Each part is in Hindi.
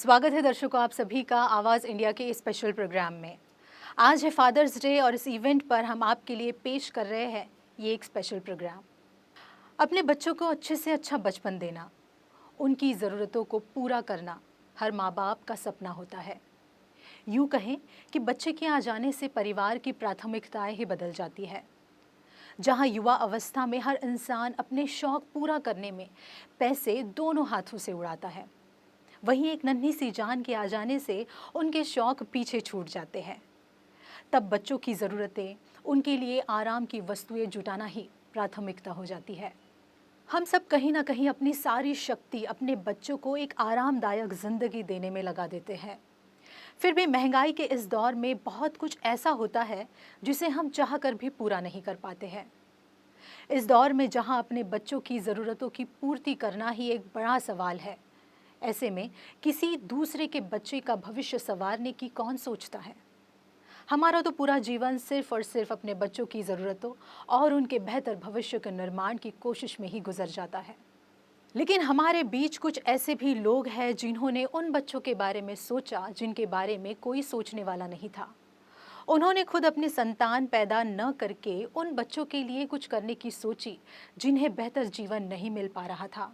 स्वागत है दर्शकों आप सभी का आवाज़ इंडिया के इस स्पेशल प्रोग्राम में। आज है फादर्स डे और इस इवेंट पर हम आपके लिए पेश कर रहे हैं ये एक स्पेशल प्रोग्राम। अपने बच्चों को अच्छे से अच्छा बचपन देना, उनकी ज़रूरतों को पूरा करना हर माँ बाप का सपना होता है। यूँ कहें कि बच्चे के आ जाने से परिवार की प्राथमिकताएं ही बदल जाती है। जहाँ युवा अवस्था में हर इंसान अपने शौक़ पूरा करने में पैसे दोनों हाथों से उड़ाता है, वहीं एक नन्ही सी जान के आ जाने से उनके शौक़ पीछे छूट जाते हैं। तब बच्चों की ज़रूरतें, उनके लिए आराम की वस्तुएं जुटाना ही प्राथमिकता हो जाती है। हम सब कहीं ना कहीं अपनी सारी शक्ति अपने बच्चों को एक आरामदायक ज़िंदगी देने में लगा देते हैं। फिर भी महंगाई के इस दौर में बहुत कुछ ऐसा होता है जिसे हम चाह कर भी पूरा नहीं कर पाते हैं। इस दौर में जहां अपने बच्चों की ज़रूरतों की पूर्ति करना ही एक बड़ा सवाल है, ऐसे में किसी दूसरे के बच्चे का भविष्य संवारने की कौन सोचता है। हमारा तो पूरा जीवन सिर्फ और सिर्फ अपने बच्चों की ज़रूरतों और उनके बेहतर भविष्य के निर्माण की कोशिश में ही गुजर जाता है। लेकिन हमारे बीच कुछ ऐसे भी लोग हैं जिन्होंने उन बच्चों के बारे में सोचा जिनके बारे में कोई सोचने वाला नहीं था। उन्होंने खुद अपनी संतान पैदा न करके उन बच्चों के लिए कुछ करने की सोची जिन्हें बेहतर जीवन नहीं मिल पा रहा था।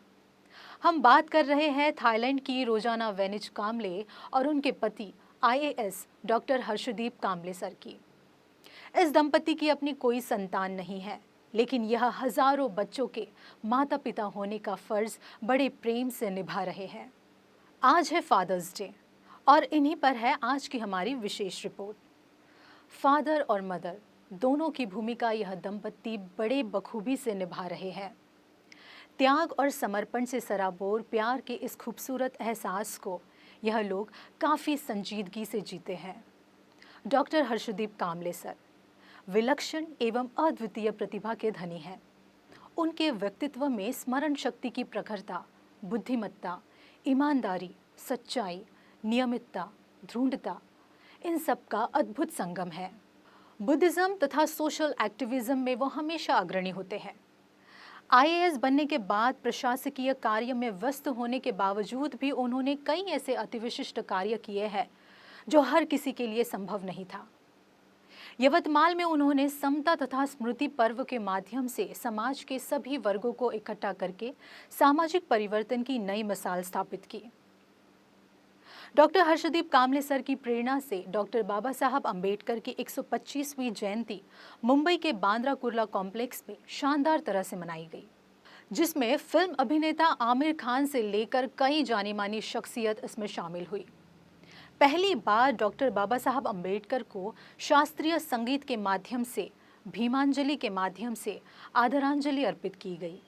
हम बात कर रहे हैं थाईलैंड की रोजाना वेनिज कामले और उनके पति आईएएस डॉक्टर हर्षदीप कामले सर की। इस दंपति की अपनी कोई संतान नहीं है, लेकिन यह हजारों बच्चों के माता पिता होने का फर्ज बड़े प्रेम से निभा रहे हैं। आज है फादर्स डे और इन्हीं पर है आज की हमारी विशेष रिपोर्ट। फादर और मदर दोनों की भूमिका यह दंपति बड़े बखूबी से निभा रहे हैं। त्याग और समर्पण से सराबोर प्यार के इस खूबसूरत एहसास को यह लोग काफ़ी संजीदगी से जीते हैं। डॉक्टर हर्षदीप कामले सर विलक्षण एवं अद्वितीय प्रतिभा के धनी हैं। उनके व्यक्तित्व में स्मरण शक्ति की प्रखरता, बुद्धिमत्ता, ईमानदारी, सच्चाई, नियमितता, दृढ़ता, इन सब का अद्भुत संगम है। बुद्धिज्म तथा सोशल एक्टिविज्म में वो हमेशा अग्रणी होते हैं। आईएएस बनने के बाद प्रशासकीय कार्य में व्यस्त होने के बावजूद भी उन्होंने कई ऐसे अतिविशिष्ट कार्य किए हैं जो हर किसी के लिए संभव नहीं था। यवतमाल में उन्होंने समता तथा स्मृति पर्व के माध्यम से समाज के सभी वर्गों को इकट्ठा करके सामाजिक परिवर्तन की नई मिसाल स्थापित की। डॉक्टर हर्षदीप कामले सर की प्रेरणा से डॉक्टर बाबा साहब अम्बेडकर की 125वीं जयंती मुंबई के बांद्रा कुर्ला कॉम्प्लेक्स में शानदार तरह से मनाई गई, जिसमें फिल्म अभिनेता आमिर खान से लेकर कई जानी मानी शख्सियत इसमें शामिल हुई। पहली बार डॉक्टर बाबा साहब अम्बेडकर को शास्त्रीय संगीत के माध्यम से, भीमांजलि के माध्यम से आदरांजलि अर्पित की गई।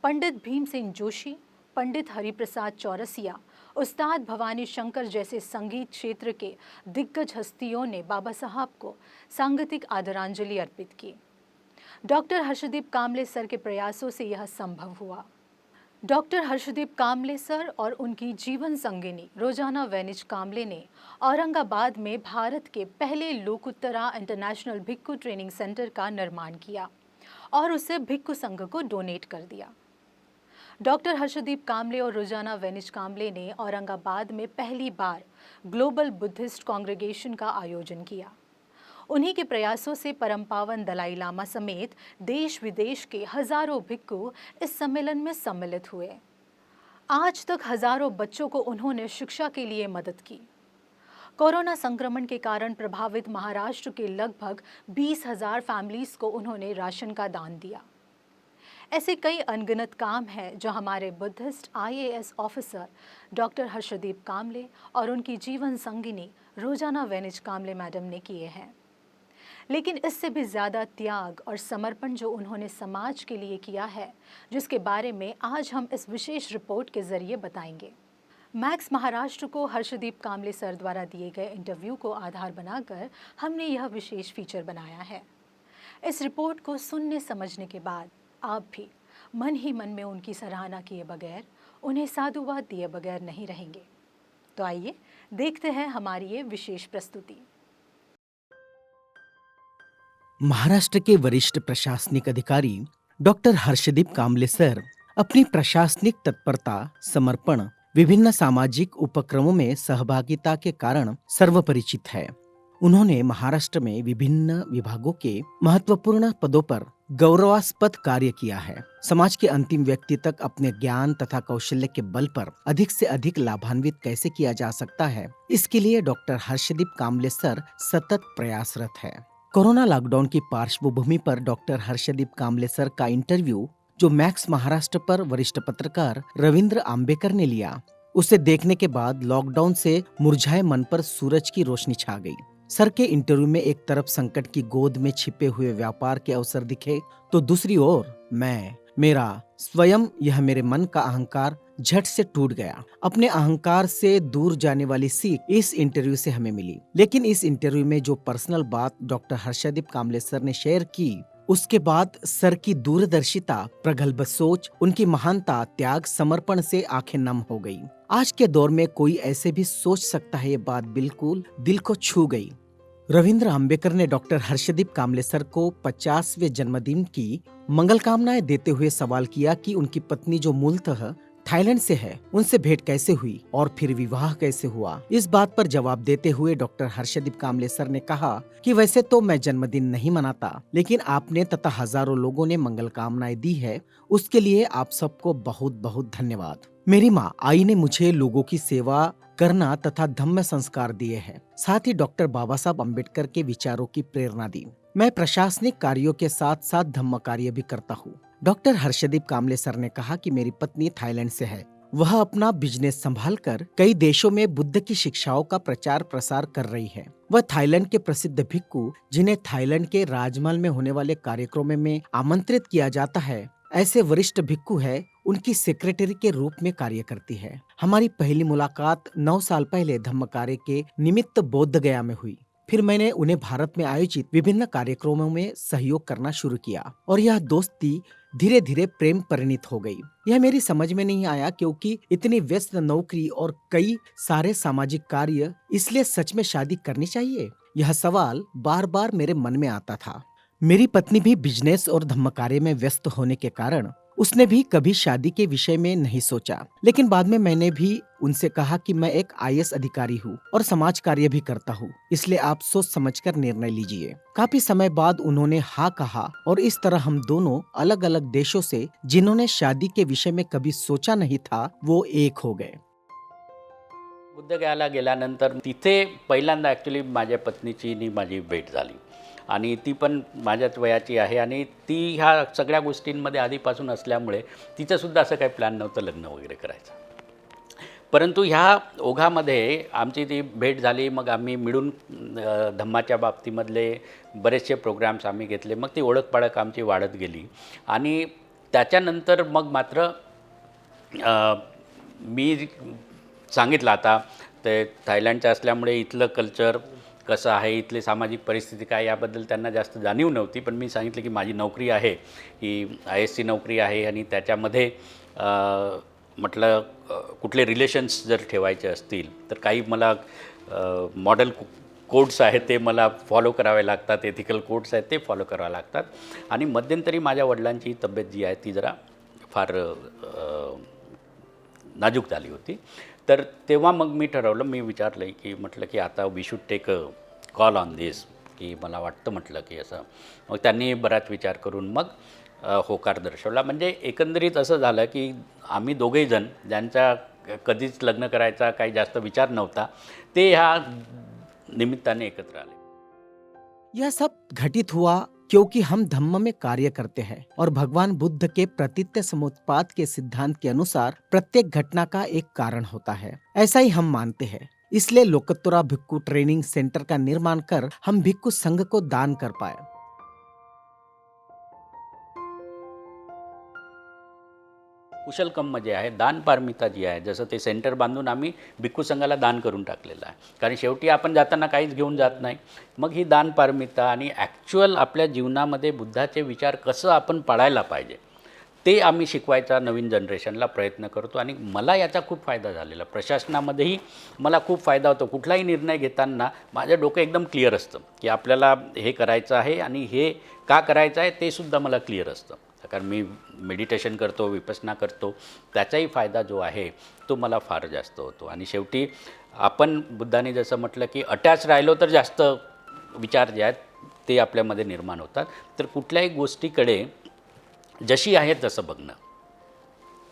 पंडित भीमसेन जोशी, पंडित हरिप्रसाद चौरसिया, उस्ताद भवानी शंकर जैसे संगीत क्षेत्र के दिग्गज हस्तियों ने बाबा साहब को सांगीतिक आदरांजलि अर्पित की। डॉक्टर हर्षदीप कामले सर के प्रयासों से यह संभव हुआ। डॉक्टर हर्षदीप कामले सर और उनकी जीवन संगिनी रोजाना वेनिज कामले ने औरंगाबाद में भारत के पहले लोकुत्तरा इंटरनेशनल भिक्खु ट्रेनिंग सेंटर का निर्माण किया और उसे भिक्खु संघ को डोनेट कर दिया। डॉक्टर हर्षदीप कामले और रोजाना वेनिज कामले ने औरंगाबाद में पहली बार ग्लोबल बुद्धिस्ट कांग्रेगेशन का आयोजन किया। उन्हीं के प्रयासों से परम पावन दलाई लामा समेत देश विदेश के हजारों भिक्खु इस सम्मेलन में सम्मिलित हुए। आज तक हजारों बच्चों को उन्होंने शिक्षा के लिए मदद की। कोरोना संक्रमण के कारण प्रभावित महाराष्ट्र के लगभग 20,000 फैमिलीज को उन्होंने राशन का दान दिया। ऐसे कई अनगिनत काम हैं जो हमारे Buddhist IAS officer doctor Harshdeep Kamble और उनकी जीवन संगिनी रोजाना वेनिज कामले मैडम ने किए हैं। लेकिन इससे भी ज़्यादा त्याग और समर्पण जो उन्होंने समाज के लिए किया है, जिसके बारे में आज हम इस विशेष रिपोर्ट के जरिए बताएंगे। मैक्स महाराष्ट्र को हर्षदीप कामले सर द्वारा दिए गए इंटरव्यू को आधार बनाकर हमने यह विशेष फीचर बनाया है। इस रिपोर्ट को सुनने समझने के बाद आप भी मन ही मन में उनकी सराहना किए बगैर, उन्हें साधुवाद दिए बगैर नहीं रहेंगे। तो आइए देखते हैं हमारी ये विशेष प्रस्तुति। महाराष्ट्र के वरिष्ठ प्रशासनिक अधिकारी डॉक्टर हर्षदीप कामले सर अपनी प्रशासनिक तत्परता, समर्पण विभिन्न सामाजिक उपक्रमों में सहभागिता के कारण सर्वपरिचित है। उन्होंने महाराष्ट्र में विभिन्न विभागों के महत्वपूर्ण पदों पर गौरवास्पद कार्य किया है। समाज के अंतिम व्यक्ति तक अपने ज्ञान तथा कौशल्य के बल पर अधिक से अधिक लाभान्वित कैसे किया जा सकता है, इसके लिए डॉक्टर हर्षदीप काम्बले सर सतत प्रयासरत है। कोरोना लॉकडाउन की पार्श्वभूमि पर डॉक्टर हर्षदीप काम्बले सर का इंटरव्यू जो मैक्स महाराष्ट्र पर वरिष्ठ पत्रकार रविंद्र आंबेकर ने लिया, उसे देखने के बाद लॉकडाउन से मुरझाए मन पर सूरज की रोशनी छा गई। सर के इंटरव्यू में एक तरफ संकट की गोद में छिपे हुए व्यापार के अवसर दिखे, तो दूसरी ओर मेरा स्वयं, यह मेरे मन का अहंकार झट से टूट गया। अपने अहंकार से दूर जाने वाली सीख इस इंटरव्यू से हमें मिली। लेकिन इस इंटरव्यू में जो पर्सनल बात डॉक्टर हर्षदीप काम्बले सर ने शेयर की, उसके बाद सर की दूरदर्शिता, प्रगल्भ सोच, उनकी महानता, त्याग, समर्पण से आंखें नम हो गई। आज के दौर में कोई ऐसे भी सोच सकता है, ये बात बिल्कुल दिल को छू गई। रविंद्र आंबेकर ने डॉक्टर हर्षदीप काम्बले सर को 50वें जन्मदिन की मंगल कामनाएं देते हुए सवाल किया कि उनकी पत्नी जो मूलतः थाईलैंड से है, उनसे भेंट कैसे हुई और फिर विवाह कैसे हुआ। इस बात पर जवाब देते हुए डॉक्टर हर्षदीप काम्बले सर ने कहा कि वैसे तो मैं जन्मदिन नहीं मनाता, लेकिन आपने तथा हजारों लोगों ने मंगल कामनाएं दी है, उसके लिए आप सबको बहुत बहुत धन्यवाद। मेरी माँ आई ने मुझे लोगों की सेवा करना तथा धम्म संस्कार दिए हैं। साथ ही डॉक्टर बाबा साहब अम्बेडकर के विचारों की प्रेरणा दी। मैं प्रशासनिक कार्यों के साथ साथ धम्म कार्य भी करता हूँ। डॉक्टर हर्षदीप काम्बले सर ने कहा कि मेरी पत्नी थाईलैंड से है। वह अपना बिजनेस संभालकर कई देशों में बुद्ध की शिक्षाओं का प्रचार प्रसार कर रही है। वह थाईलैंड के प्रसिद्ध भिक्खु, जिन्हें थाईलैंड के राजमहल में होने वाले कार्यक्रमों में आमंत्रित किया जाता है, ऐसे वरिष्ठ भिक्खु है, उनकी सेक्रेटरी के रूप में कार्य करती है। हमारी पहली मुलाकात 9 साल पहले धम्म कार्य के निमित्त बोध गया में हुई। फिर मैंने उन्हें भारत में आयोजित विभिन्न कार्यक्रमों में सहयोग करना शुरू किया और यह दोस्ती धीरे धीरे प्रेम परिणित हो गई। यह मेरी समझ में नहीं आया, क्योंकि इतनी व्यस्त नौकरी और कई सारे सामाजिक कार्य, इसलिए सच में शादी करनी चाहिए? यह सवाल बार बार मेरे मन में आता था। मेरी पत्नी भी बिजनेस और धम्म कार्य में व्यस्त होने के कारण उसने भी कभी शादी के विषय में नहीं सोचा। लेकिन बाद में मैंने भी उनसे कहा कि मैं एक IAS अधिकारी हूँ और समाज कार्य भी करता हूँ, इसलिए आप सोच समझकर निर्णय लीजिए। काफी समय बाद उन्होंने हाँ कहा और इस तरह हम दोनों अलग अलग देशों से, जिन्होंने शादी के विषय में कभी सोचा नहीं था, वो एक हो गए। बुद्धगयाला गेल्यानंतर तिथे पहिल्यांदा ॲक्च्युली माझ्या पत्नीची आणि माझी भेट झाली आणि ती पण माझ्याच वयाची आहे आणि ती ह्या सगळ्या गोष्टींमध्ये आधीपासून असल्यामुळे तिचंसुद्धा असं काही प्लॅन नव्हतं लग्न वगैरे करायचं. परंतु ह्या ओघामध्ये आमची ती भेट झाली. मग आम्ही मिळून धम्माच्या बाबतीमधले बरेचसे प्रोग्राम्स आम्ही घेतले. मग ती ओळख पाळख आमची वाढत गेली आणि त्याच्यानंतर मग मात्र मी सांगितलं आता ते थायलंडचं असल्यामुळे इथलं कल्चर कसं आहे, इथली सामाजिक परिस्थिती काय, याबद्दल त्यांना जास्त जाणीव नव्हती. पण मी सांगितलं की माझी नोकरी आहे, ही IASची नोकरी आहे आणि त्याच्यामध्ये म्हटलं कुठले रिलेशन्स जर ठेवायचे असतील तर काही मला मॉडल कोड्स आहेत ते मला फॉलो करावे लागतात, एथिकल कोड्स आहेत ते फॉलो करावे लागतात. आणि मध्यंतरी माझ्या वडिलांची तब्येत जी आहे ती जरा फार नाजूक झाली होती. तर तेव्हा मग मी ठरवलं, मी विचारलं की म्हटलं की आता we should take a call on this, की मला वाटतं म्हटलं की असं. मग त्यांनी बराच विचार करून मग होकार दर्शवला. म्हणजे एकंदरीत असं झालं की आम्ही दोघेही जण, ज्यांचा कधीच लग्न करायचा काही जास्त विचार नव्हता, ते ह्या निमित्ताने एकत्र आले. यह सब घटित हुआ क्योंकि हम धम्म में कार्य करते हैं और भगवान बुद्ध के प्रतित्य समुत्पाद के सिद्धांत के अनुसार प्रत्येक घटना का एक कारण होता है, ऐसा ही हम मानते हैं. इसलिए लोकत्तोरा भिक्खु ट्रेनिंग सेंटर का निर्माण कर हम भिक्खु संघ को दान कर पाए. कुशलकर्म जे आहे, दानपारमिता जी आहे, जसं ते सेंटर बांधून आम्ही भिक्खू संघाला दान करून टाकलेलं आहे. कारण शेवटी आपण जाताना काहीच घेऊन जात नाही. मग ही दानपारमिता आणि ॲक्च्युअल आपल्या जीवनामध्ये बुद्धाचे विचार कसं आपण पाळायला पाहिजे ते आम्ही शिकवायचा नवीन जनरेशनला प्रयत्न करतो. आणि मला याचा खूप फायदा झालेला. प्रशासनामध्येही मला खूप फायदा होतो. कुठलाही निर्णय घेताना माझं डोकं एकदम क्लिअर असतं की आपल्याला हे करायचं आहे आणि हे का करायचं आहे ते सुद्धा मला क्लिअर असतं. कारण मी मेडिटेशन करतो, विपश्यना करतो, त्याचाही फायदा जो आहे तो मला फार जास्त होतो. आणि शेवटी आपण बुद्धाने जसं म्हटलं की अटॅच राहिलो तर जास्त विचार जे आहेत ते आपल्यामध्ये निर्माण होतात. तर कुठल्याही गोष्टीकडे जशी आहे तसं बघणं,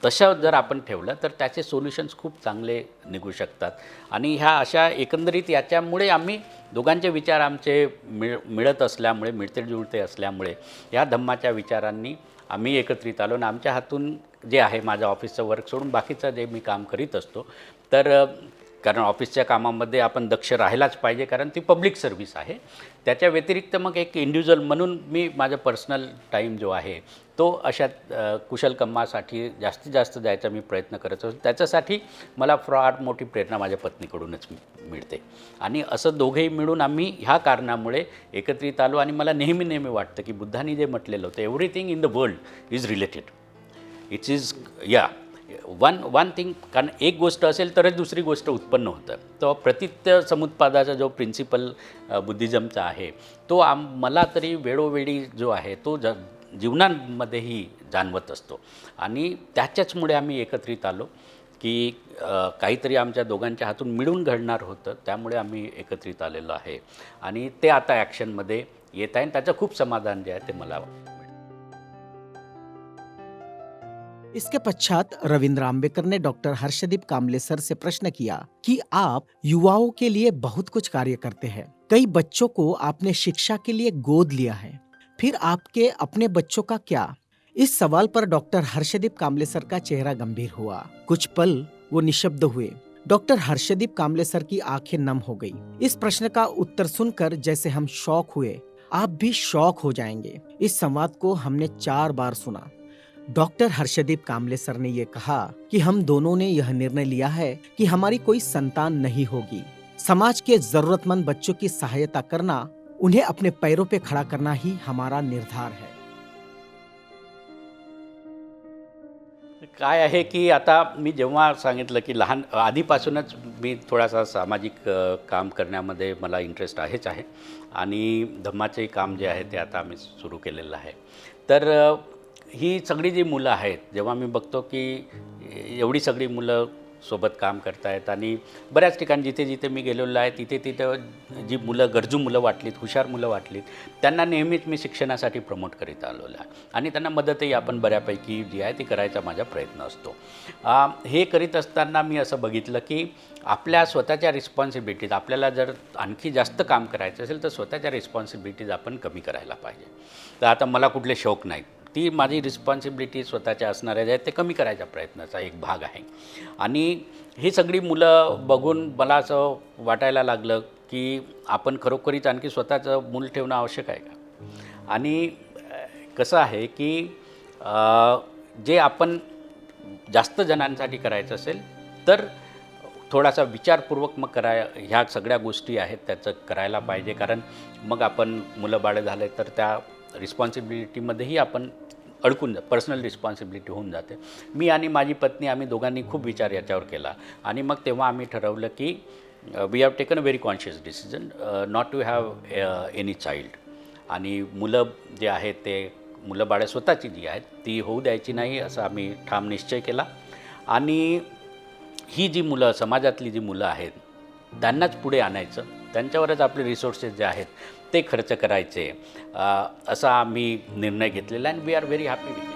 तसं जर आपण ठेवलं तर त्याचे सोल्युशन्स खूप चांगले निघू शकतात. आणि ह्या अशा एकंदरीत याच्यामुळे आम्ही दोघांचे विचार आमचे मिळत असल्यामुळे, मिळते जुळते असल्यामुळे ह्या धम्माच्या विचारांनी आम्ही एकत्रित आलो. आणि आमच्या हातून जे आहे माझं ऑफिसचं वर्क सोडून बाकीचं जे मी काम करीत असतो, तर कारण ऑफिसच्या कामामध्ये आपण दक्ष राहायलाच पाहिजे, कारण ती पब्लिक सर्व्हिस आहे. त्याच्या व्यतिरिक्त मग एक इंडिव्हिज्युअल म्हणून मी माझं पर्सनल टाईम जो आहे तो अशा कुशल कामासाठी जास्तीत जास्त द्यायचा मी प्रयत्न करत असतो. त्याच्यासाठी मला फार मोठी प्रेरणा माझ्या पत्नीकडूनच मिळते. आणि असं दोघेही मिळून आम्ही ह्या कारणामुळे एकत्रित आलो. आणि मला नेहमी वाटतं की बुद्धांनी जे म्हटलेलं होतं, everything in the world is related. It's is one thing. कारण एक गोष्ट असेल तरच दुसरी गोष्ट उत्पन्न होतं. तो प्रतित्य समुत्पादाचा जो प्रिन्सिपल बुद्धिझमचा आहे तो मला तरी वेळोवेळी जो आहे तो जीवनांमध्येही जाणवत असतो. आणि त्याच्याचमुळे आम्ही एकत्रित आलो की काहीतरी आमच्या दोघांच्या हातून मिळून घडणार होतं, त्यामुळे आम्ही एकत्रित आलेलो आहे. आणि ते आता ॲक्शनमध्ये येत आहे आणि त्याचं खूप समाधान जे आहे ते मला. इसके पश्चात रविंद्र आम्बेकर ने डॉक्टर हर्षदीप काम्बले सर से प्रश्न किया कि आप युवाओं के लिए बहुत कुछ कार्य करते हैं। कई बच्चों को आपने शिक्षा के लिए गोद लिया है, फिर आपके अपने बच्चों का क्या? इस सवाल पर डॉक्टर हर्षदीप काम्बले सर का चेहरा गंभीर हुआ। कुछ पल वो निशब्द हुए। डॉक्टर हर्षदीप काम्बले सर की आंखें नम हो गई। इस प्रश्न का उत्तर सुनकर जैसे हम शॉक हुए, आप भी शॉक हो जाएंगे। इस संवाद को हमने 4 बार सुना। डॉक्टर हर्षदीप काम्बले सर ने ये कहा कि हम दोनों ने यह निर्णय लिया है कि हमारी कोई संतान नहीं होगी। समाज के जरूरतमंद बच्चों की सहायता करना, उन्हें अपने पैरों पे खड़ा करना ही हमारा निर्धार है। काय आहे की आता मी जेव्हा सांगितलं की लहान आधीपासूनच मी थोडासा सामाजिक काम करण्यामध्ये मला इंटरेस्ट आहेच आहे. आणि धम्माचंही काम जे आहे ते आता आम्ही सुरू केलेलं आहे. तर ही सगळी जी मुलं आहेत, जेव्हा मी बघतो की एवढी सगळी मुलं सोबत काम करतायत आणि बऱ्याच ठिकाणी जिथे जिथे मी गेलेलो आहे तिथे जी मुलं गरजू मुलं वाटलीत, हुशार मुलं वाटलीत, त्यांना नेहमीच मी शिक्षणासाठी प्रमोट करीत आलेलो आहे. आणि त्यांना मदतही आपण बऱ्यापैकी जी आहे ती करायचा माझा प्रयत्न असतो. हे करीत असताना मी असं बघितलं की आपल्या स्वतःच्या रिस्पॉन्सिबिलिटीज, आपल्याला जर आणखी जास्त काम करायचं असेल तर स्वतःच्या रिस्पॉन्सिबिलिटीज आपण कमी करायला पाहिजे. तर आता मला कुठले शौक नाहीत, ती माझी रिस्पॉन्सिबिलिटी स्वतःच्या असणाऱ्या ज्या आहेत ते कमी करायच्या प्रयत्नाचा एक भाग आहे. आणि ही सगळी मुलं बघून मला असं वाटायला लागलं की आपण खरोखरीच आणखी स्वतःचं मूल ठेवणं आवश्यक आहे का. आणि कसं आहे की जे आपण जास्त जणांसाठी करायचं असेल तर थोडासा विचारपूर्वक मग ह्या सगळ्या गोष्टी आहेत त्याचं करायला पाहिजे. कारण मग आपण मुलं बाळं झाले तर त्या रिस्पॉन्सिबिलिटीमध्येही आपण अडकून पर्सनल रिस्पॉन्सिबिलिटी होऊन जाते. मी आणि माझी पत्नी आम्ही दोघांनी खूप विचार याच्यावर केला आणि मग तेव्हा आम्ही ठरवलं की we have taken a very conscious decision not to have any child. आणि मुलं जे आहेत ते मुलं बाळं स्वतःची जी आहेत ती होऊ द्यायची नाही असं आम्ही ठाम निश्चय केला. आणि ही जी मुलं, समाजातली जी मुलं आहेत त्यांनाच पुढे आणायचं, त्यांच्यावरच आपले रिसोर्सेस जे आहेत ते खर्च करायचे, असा आम्ही निर्णय घेतलेला आहे. We are very happy with it.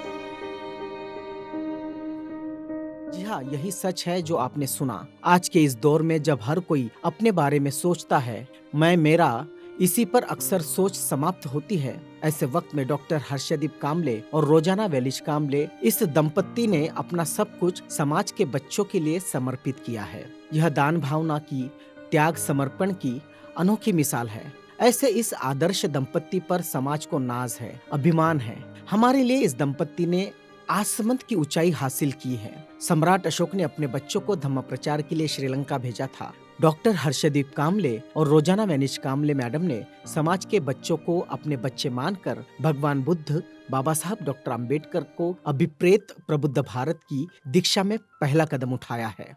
जी हाँ, यही सच है जो आपने सुना। आज के इस दौर में जब हर कोई अपने बारे में सोचता है, मैं मेरा, इसी पर अक्सर सोच समाप्त होती है। ऐसे वक्त में डॉक्टर हर्षदीप काम्बले और रोजाना वेलिश काम्बले, इस दंपत्ति ने अपना सब कुछ समाज के बच्चों के लिए समर्पित किया है। यह दान भावना की, त्याग समर्पण की अनोखी मिसाल है। ऐसे इस आदर्श दंपत्ति पर समाज को नाज है, अभिमान है। हमारे लिए इस दंपत्ति ने आसमंत की ऊंचाई हासिल की है। सम्राट अशोक ने अपने बच्चों को धम्म प्रचार के लिए श्रीलंका भेजा था। डॉक्टर हर्षदीप काम्बले और रोजाना वेनिश काम्बले मैडम ने समाज के बच्चों को अपने बच्चे मानकर भगवान बुद्ध, बाबा साहब डॉक्टर अंबेडकर को अभिप्रेत प्रबुद्ध भारत की दीक्षा में पहला कदम उठाया है।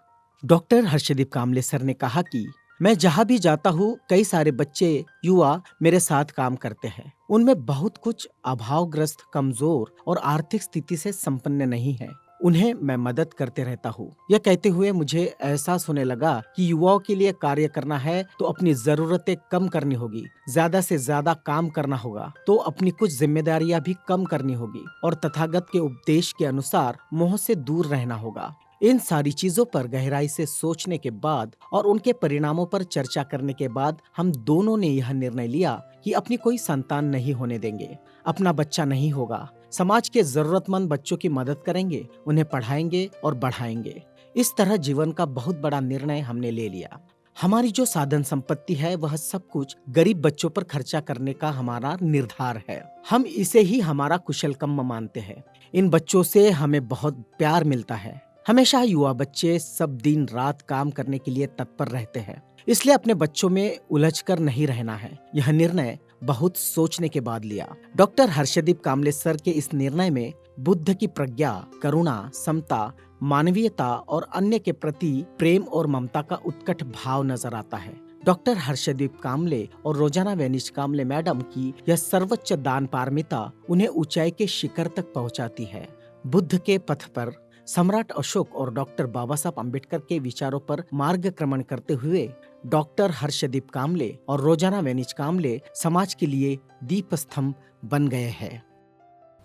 डॉक्टर हर्षदीप कामले सर ने कहा कि मैं जहाँ भी जाता हूँ, कई सारे बच्चे, युवा मेरे साथ काम करते हैं। उनमें बहुत कुछ अभावग्रस्त, कमजोर और आर्थिक स्थिति से संपन्न नहीं है। उन्हें मैं मदद करते रहता हूँ। यह कहते हुए मुझे एहसास होने लगा कि युवाओं के लिए कार्य करना है तो अपनी जरूरतें कम करनी होगी, ज्यादा से ज्यादा काम करना होगा, तो अपनी कुछ जिम्मेदारियां भी कम करनी होगी और तथागत के उपदेश के अनुसार मोह से दूर रहना होगा। इन सारी चीजों पर गहराई से सोचने के बाद और उनके परिणामों पर चर्चा करने के बाद हम दोनों ने यह निर्णय लिया कि अपनी कोई संतान नहीं होने देंगे। अपना बच्चा नहीं होगा। समाज के जरूरतमंद बच्चों की मदद करेंगे, उन्हें पढ़ाएंगे और बढ़ाएंगे। इस तरह जीवन का बहुत बड़ा निर्णय हमने ले लिया। हमारी जो साधन संपत्ति है वह सब कुछ गरीब बच्चों पर खर्चा करने का हमारा निर्धार है। हम इसे ही हमारा कुशल कर्म मानते हैं। इन बच्चों से हमें बहुत प्यार मिलता है। हमेशा युवा बच्चे सब दिन रात काम करने के लिए तत्पर रहते हैं, इसलिए अपने बच्चों में उलझकर नहीं रहना है। यह निर्णय बहुत सोचने के बाद लिया। डॉक्टर हर्षदीप कामले सर के इस निर्णय में बुद्ध की प्रज्ञा, करुणा, समता, मानवीयता और अन्य के प्रति प्रेम और ममता का उत्कट भाव नजर आता है। डॉक्टर हर्षदीप कामले और रोजाना वेनिश कामले मैडम की यह सर्वोच्च दान पारमिता उन्हें ऊंचाई के शिखर तक पहुंचाती है। बुद्ध के पथ पर सम्राट अशोक और डॉक्टर बाबा साहब अम्बेडकर के विचारों पर मार्गक्रमण करते हुए डॉक्टर हर्षदीप कामले और रोजाना वेनिज कामले समाज के लिए दीप स्तंभ बन गए हैं।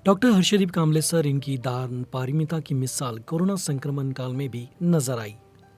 डॉक्टर हर्षदीप कामले सर इनकी दान पारमिता की मिसाल कोरोना संक्रमण काल में भी नजर आई।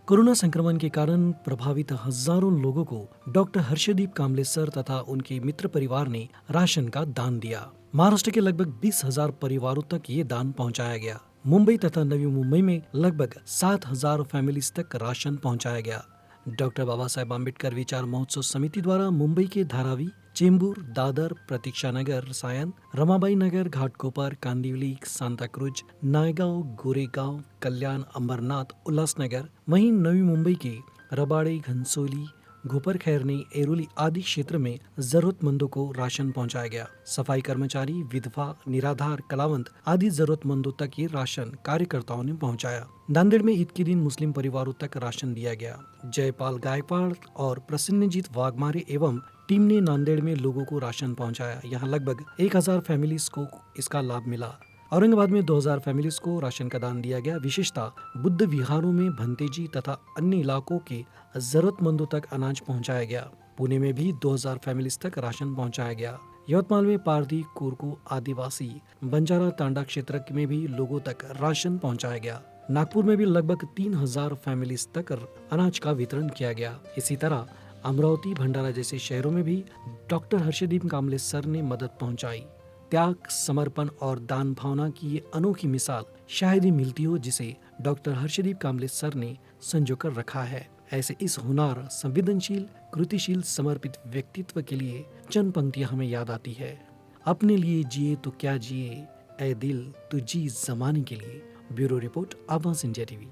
कोरोना संक्रमण के कारण प्रभावित हजारों लोगों को डॉक्टर हर्षदीप कामले सर तथा उनके मित्र परिवार ने राशन का दान दिया। महाराष्ट्र के लगभग 20,000 परिवारों तक ये दान पहुंचाया गया। मुंबई तथा नवी मुंबई में लगभग 7,000 फैमिलीज तक राशन पहुंचाया गया। डॉक्टर बाबा साहेब आम्बेडकर विचार महोत्सव समिति द्वारा मुंबई के धारावी, चेंबूर, दादर, प्रतीक्षा नगर, सायन, रमाबाई नगर, घाटकोपर, कांदिवली, सांताक्रूज, नायगांव, गोरेगांव, कल्याण, अंबरनाथ, उल्लासनगर, वहीं नवी मुंबई के रबाड़े, घनसोली, घोपर खैरनी, एरोली आदि क्षेत्र में जरूरतमंदों को राशन पहुंचाया गया। सफाई कर्मचारी, विधवा, निराधार, कलावंत आदि जरूरतमंदों तक ये राशन कार्यकर्ताओं ने पहुंचाया। नांदेड़ में ईद के दिन मुस्लिम परिवारों तक राशन दिया गया। जयपाल गायकवाड़ और प्रसन्नजीत वाघमारे एवं टीम ने नांदेड़ में लोगों को राशन पहुंचाया। यहाँ लगभग 1,000 फैमिलीज को इसका लाभ मिला। औरंगाबाद में 2,000 फैमिलीज को राशन का दान दिया गया। विशेषतः बुद्ध विहारों में भंतेजी तथा अन्य इलाकों के जरूरतमंदों तक अनाज पहुंचाया गया। पुणे में भी 2,000 फैमिलीज तक राशन पहुंचाया गया। यवतमाल में पारधी, कोरकू, आदिवासी, बंजारा तांडा क्षेत्र में भी लोगों तक राशन पहुंचाया गया। नागपुर में भी लगभग 3,000 फैमिलीज तक अनाज का वितरण किया गया। इसी तरह अमरावती, भंडारा जैसे शहरों में भी डॉक्टर हर्षदीप कामले सर ने मदद पहुंचाई। त्याग, समर्पण और दान भावना की ये अनोखी मिसाल शायद ही मिलती हो जिसे डॉक्टर हर्षदीप कामले सर ने संजो कर रखा है। ऐसे इस हुनर, संवेदनशील, कृतिशील, समर्पित व्यक्तित्व के लिए चंद पंक्तियां हमें याद आती है। अपने लिए जिए तो क्या जिए, ऐ दिल तू जी जमाने के लिए। ब्युरो रिपोर्ट, आवाज इंडिया टीव्ही।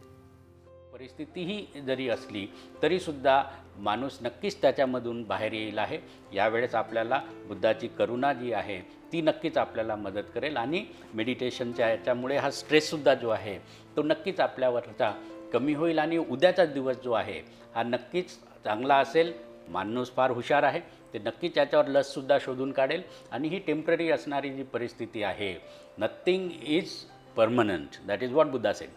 परिस्थिती ही जरी असली तरीसुद्धा माणूस नक्कीच त्याच्यामधून बाहेर येईल आहे। यावेळेस आपल्याला बुद्धाची करुणा जी आहे ती नक्कीच आपल्याला मदत करेल आणि मेडिटेशनच्या याच्यामुळे हा स्ट्रेससुद्धा जो आहे तो नक्कीच आपल्यावरचा कमी होईल आणि उद्याचा दिवस जो आहे हा नक्कीच चांगला असेल। माणूस फार हुशार आहे, ते नक्कीच याच्यावर लससुद्धा शोधून काढेल आणि ही टेम्पररी असणारी जी परिस्थिती आहे, nothing is permanent, that is what Buddha said.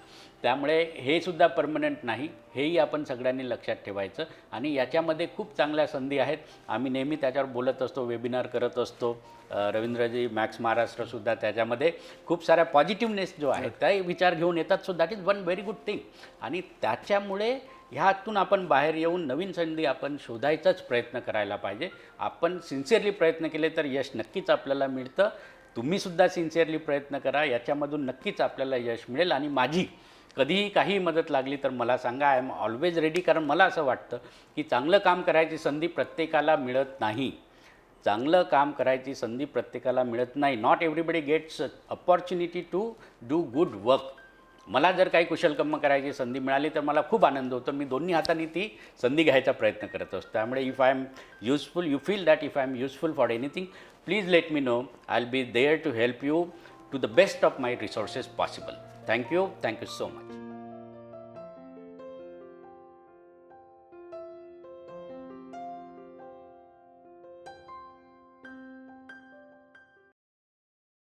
त्यामुळे हे सुद्धा परमनंट नाही, हेही आपण सगळ्यांनी लक्षात ठेवायचं आणि याच्यामध्ये खूप चांगल्या संधी आहेत। आम्ही नेहमी त्याच्यावर बोलत असतो, वेबिनार करत असतो। रवींद्रजी, मॅक्स महाराष्ट्रसुद्धा त्याच्यामध्ये खूप साऱ्या पॉझिटिव्हनेस जो आहे त्या विचार घेऊन येतात। So that is one very good thing आणि त्याच्यामुळे ह्यातून आपण बाहेर येऊन नवीन संधी आपण शोधायचाच प्रयत्न करायला पाहिजे। आपण सिन्सिअरली प्रयत्न केले तर यश नक्कीच आपल्याला मिळतं। तुम्हीसुद्धा सिन्सिअरली प्रयत्न करा, याच्यामधून नक्कीच आपल्याला यश मिळेल। आणि माझी कधीही काही मदत लागली तर मला सांगा, आय एम ऑलवेज रेडी। कारण मला असं वाटतं की चांगलं काम करायची संधी प्रत्येकाला मिळत नाही। चांगलं काम करायची संधी प्रत्येकाला मिळत नाही। Not everybody gets opportunity to do good work. मला जर काही कुशलकर्म करायची संधी मिळाली तर मला खूप आनंद होतो। मी दोन्ही हातांनी ती संधी घ्यायचा प्रयत्न करत असतो। त्यामुळे if I am useful, you feel that if I am useful for anything, please let me know. I will be there to help you. to the best of my resources possible. Thank you so much.